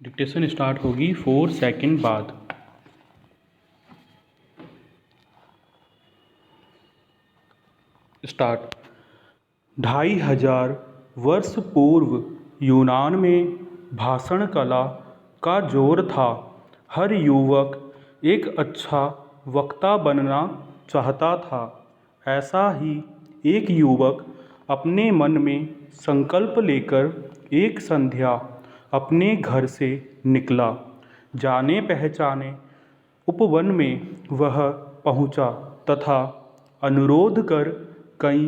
Dictation start होगी 4 second बाद। Start. 2500 वर्ष पूर्व यूनान में भाषण कला का जोर था। हर युवक एक अच्छा वक्ता बनना चाहता था। ऐसा ही एक युवक अपने मन में संकल्प लेकर एक संध्या अपने घर से निकला। जाने पहचाने उपवन में वह पहुंचा तथा अनुरोध कर कई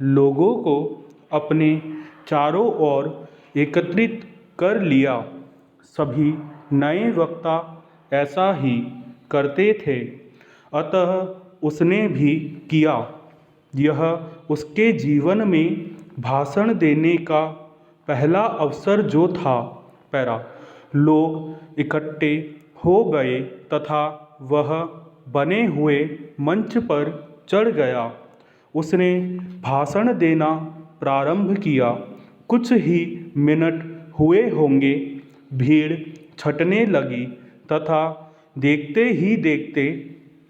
लोगों को अपने चारों ओर एकत्रित कर लिया। सभी नए वक्ता ऐसा ही करते थे, अतः उसने भी किया। यह उसके जीवन में भाषण देने का पहला अवसर जो था। पैरा। लोग इकट्ठे हो गए तथा वह बने हुए मंच पर चढ़ गया। उसने भाषण देना प्रारंभ किया। कुछ ही मिनट हुए होंगे, भीड़ छटने लगी तथा देखते ही देखते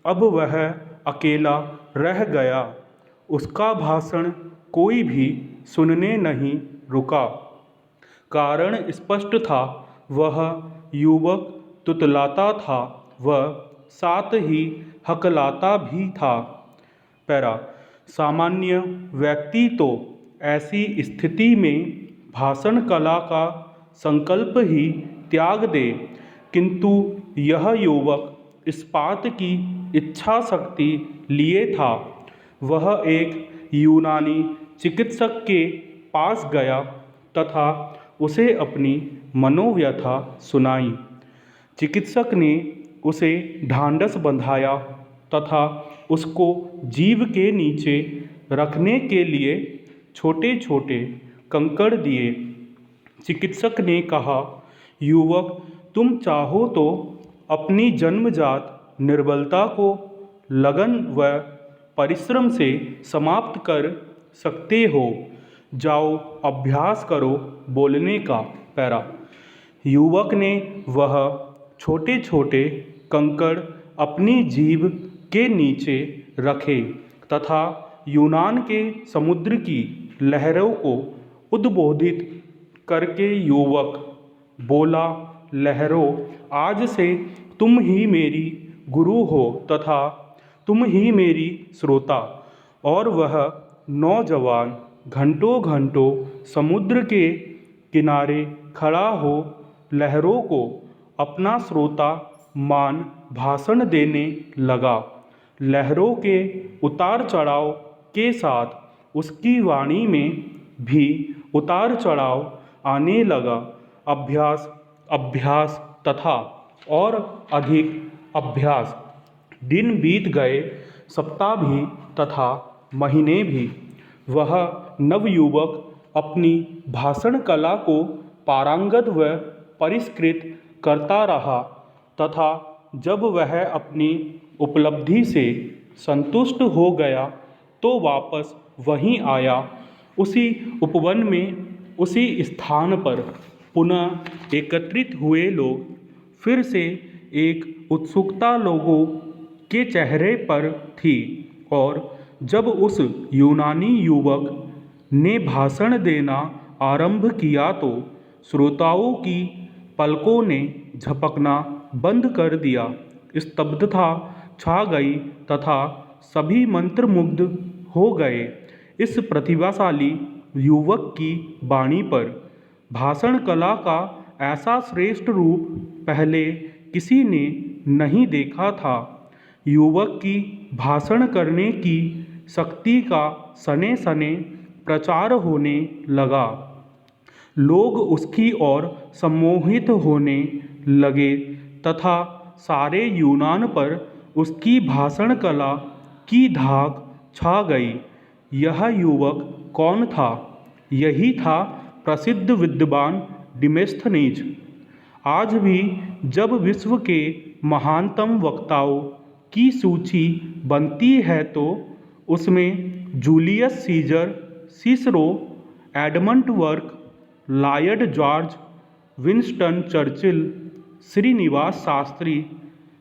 अब वह अकेला रह गया। उसका भाषण कोई भी सुनने नहीं रुका। कारण स्पष्ट था, वह युवक तुतलाता था, वह साथ ही हकलाता भी था। पैरा। सामान्य व्यक्ति तो ऐसी स्थिति में भाषण कला का संकल्प ही त्याग दे, किंतु यह युवक इस बात की इच्छा शक्ति लिए था। वह एक यूनानी चिकित्सक के पास गया तथा उसे अपनी मनोव्यथा सुनाई। चिकित्सक ने उसे ढांढस बंधाया तथा उसको जीभ के नीचे रखने के लिए छोटे छोटे कंकड़ दिए। चिकित्सक ने कहा, युवक, तुम चाहो तो अपनी जन्मजात निर्बलता को लगन व परिश्रम से समाप्त कर सकते हो। जाओ, अभ्यास करो बोलने का। पैरा। युवक ने वह छोटे छोटे कंकड़ अपनी जीभ के नीचे रखे तथा यूनान के समुद्र की लहरों को उद्बोधित करके युवक बोला, लहरों, आज से तुम ही मेरी गुरु हो तथा तुम ही मेरी श्रोता। और वह नौजवान घंटों घंटों समुद्र के किनारे खड़ा हो लहरों को अपना श्रोता मान भाषण देने लगा। लहरों के उतार चढ़ाव के साथ उसकी वाणी में भी उतार चढ़ाव आने लगा। अभ्यास, अभ्यास तथा और अधिक अभ्यास। दिन बीत गए, सप्ताह भी तथा महीने भी। वह नवयुवक अपनी भाषण कला को पारंगत व परिष्कृत करता रहा तथा जब वह अपनी उपलब्धि से संतुष्ट हो गया तो वापस वहीं आया। उसी उपवन में, उसी स्थान पर पुनः एकत्रित हुए लोग। फिर से एक उत्सुकता लोगों के चेहरे पर थी और जब उस यूनानी युवक ने भाषण देना आरंभ किया तो श्रोताओं की पलकों ने झपकना बंद कर दिया। स्तब्धता छा गई तथा सभी मंत्रमुग्ध हो गए इस प्रतिभाशाली युवक की वाणी पर। भाषण कला का ऐसा श्रेष्ठ रूप पहले किसी ने नहीं देखा था। युवक की भाषण करने की शक्ति का सने सने प्रचार होने लगा। लोग उसकी ओर सम्मोहित होने लगे तथा सारे यूनान पर उसकी भाषण कला की धाक छा गई। यह युवक कौन था? यही था प्रसिद्ध विद्वान डिमेस्थनीज। आज भी जब विश्व के महानतम वक्ताओं की सूची बनती है तो उसमें Julius Caesar, Cicero, Edmund Burke, Lloyd George, Winston Churchill, Srinivas Shastri,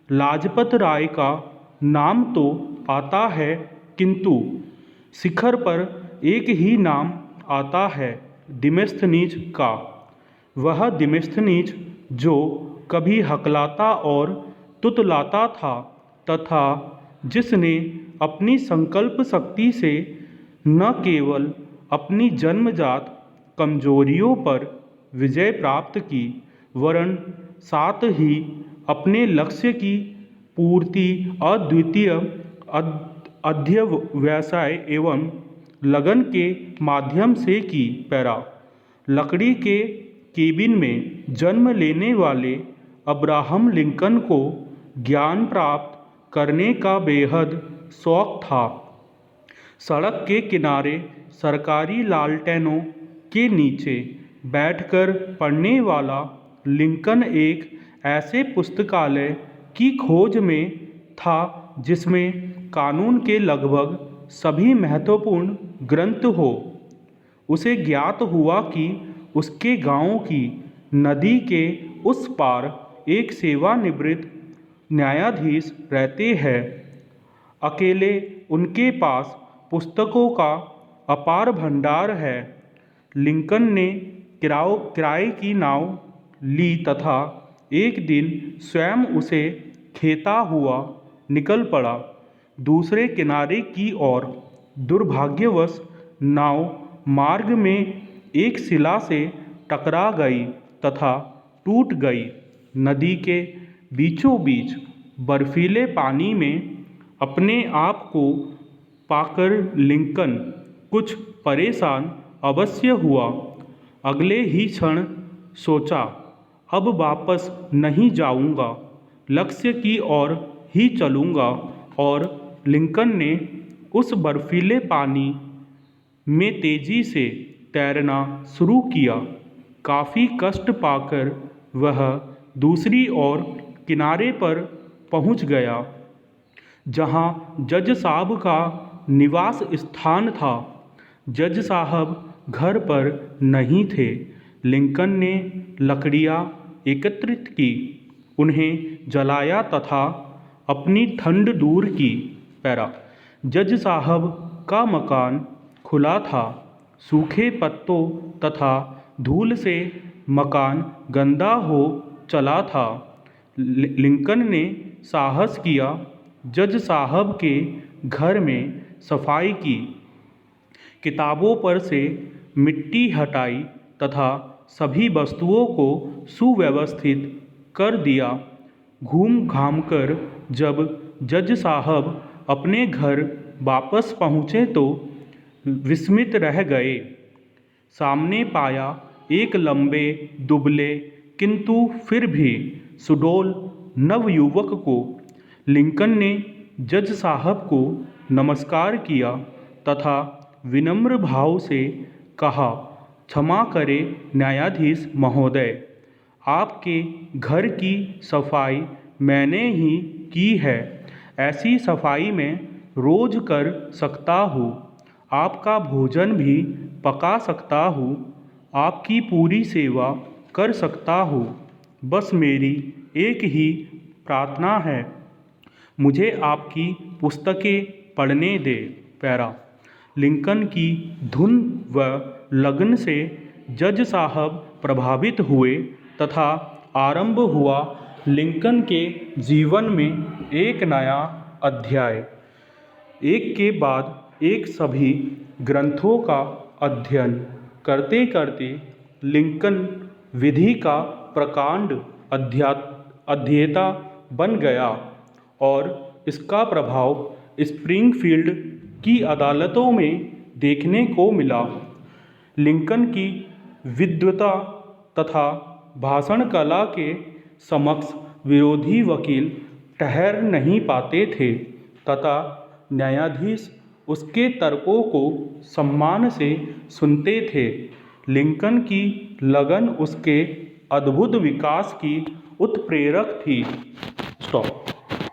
Lajpat Rai का नाम तो आता है, किंतु शिखर पर एक ही नाम आता है, डिमेस्थनीज का। वह डिमेस्थनीज जो कभी हकलाता और तुतलाता था तथा जिसने अपनी संकल्प शक्ति से न केवल अपनी जन्मजात कमजोरियों पर विजय प्राप्त की, वरन साथ ही अपने लक्ष्य की पूर्ति अद्वितीय अध्यवसाय एवं लगन के माध्यम से की। पैरा। लकड़ी के केबिन में जन्म लेने वाले अब्राहम लिंकन को ज्ञान प्राप्त करने का बेहद शौक था। सड़क के किनारे सरकारी लालटेनों के नीचे बैठकर पढ़ने वाला लिंकन एक ऐसे पुस्तकालय की खोज में था जिसमें कानून के लगभग सभी महत्वपूर्ण ग्रंथ हो। उसे ज्ञात हुआ कि उसके गांव की नदी के उस पार एक सेवानिवृत्त न्यायाधीश रहते हैं। अकेले उनके पास पुस्तकों का अपार भंडार है। लिंकन ने किराए की नाव ली तथा एक दिन स्वयं उसे खेता हुआ निकल पड़ा। दूसरे किनारे की ओर दुर्भाग्यवश नाव मार्ग में एक शिला से टकरा गई तथा टूट गई। नदी के बीचों बीच बर्फीले पानी में अपने आप को पाकर लिंकन कुछ परेशान अवश्य हुआ। अगले ही क्षण सोचा, अब वापस नहीं जाऊंगा, लक्ष्य की ओर ही चलूंगा। और लिंकन ने उस बर्फीले पानी में तेजी से तैरना शुरू किया। काफ़ी कष्ट पाकर वह दूसरी ओर किनारे पर पहुंच गया, जहां जज साहब का निवास स्थान था। जज साहब घर पर नहीं थे। लिंकन ने लकड़ियां एकत्रित की, उन्हें जलाया तथा अपनी ठंड दूर की। पैरा। जज साहब का मकान खुला था। सूखे पत्तों तथा धूल से मकान गंदा हो चला था। लिंकन ने साहस किया, जज साहब के घर में सफाई की, किताबों पर से मिट्टी हटाई तथा सभी वस्तुओं को सुव्यवस्थित कर दिया। घूम घामकर जब जज साहब अपने घर वापस पहुँचे तो विस्मित रह गए। सामने पाया एक लंबे दुबले किंतु फिर भी सुडौल नवयुवक को। लिंकन ने जज साहब को नमस्कार किया तथा विनम्र भाव से कहा, क्षमा करें न्यायाधीश महोदय, आपके घर की सफाई मैंने ही की है। ऐसी सफाई मैं रोज कर सकता हूँ, आपका भोजन भी पका सकता हूँ, आपकी पूरी सेवा कर सकता हूँ। बस मेरी एक ही प्रार्थना है, मुझे आपकी पुस्तकें पढ़ने दे। पैरा। लिंकन की धुन व लगन से जज साहब प्रभावित हुए तथा आरंभ हुआ लिंकन के जीवन में एक नया अध्याय। एक के बाद एक सभी ग्रंथों का अध्ययन करते करते लिंकन विधि का प्रकांड अध्येता बन गया और इसका प्रभाव स्प्रिंगफील्ड की अदालतों में देखने को मिला। लिंकन की विद्वता तथा भाषण कला के समक्ष विरोधी वकील ठहर नहीं पाते थे तथा न्यायाधीश उसके तर्कों को सम्मान से सुनते थे। लिंकन की लगन उसके अद्भुत विकास की उत्प्रेरक थी। स्टॉप।